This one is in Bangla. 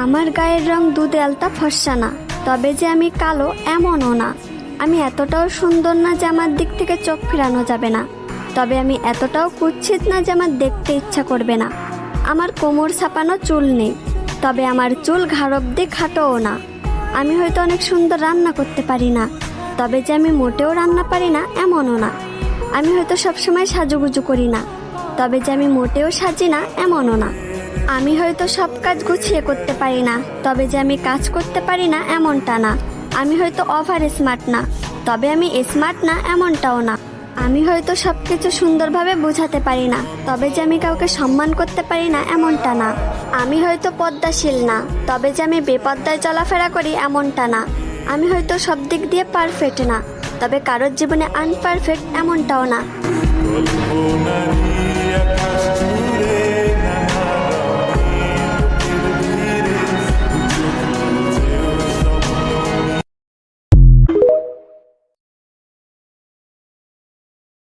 আমার গায়ের রং দুধে আলতা ফর্সা না, তবে যে আমি কালো এমনও না। আমি এতটাও সুন্দর না যে আমার দিক থেকে চোখ ফেরানো যাবে না, তবে আমি এতটাও কুৎসিত না যে আমার দেখতে ইচ্ছা করবে না। আমার কোমর ছাপানো চুল নেই, তবে আমার চুল ঘাড় অব্দি খাটোও না। আমি হয়তো অনেক সুন্দর রান্না করতে পারি না, তবে যে আমি মোটেও রান্না পারি না এমনও না। আমি হয়তো সবসময় সাজুগুজু করি না, তবে যে আমি মোটেও সাজি না এমনও না। আমি হয়তো সব কাজ গুছিয়ে করতে পারি না, তবে যে আমি কাজ করতে পারি না এমনটা না। আমি হয়তো ওভার স্মার্ট না, তবে আমি স্মার্ট না এমনটাও না। আমি হয়তো সবকিছু সুন্দরভাবে বোঝাতে পারি না, তবে যে আমি কাউকে সম্মান করতে পারি না এমনটা না। আমি হয়তো পদ্মাশীল না, তবে যে আমি বেপদ্দায় চলাফেরা করি এমনটা না। আমি হয়তো সব দিক দিয়ে পারফেক্ট না, তবে কারোর জীবনে আনপারফেক্ট এমনটাও না।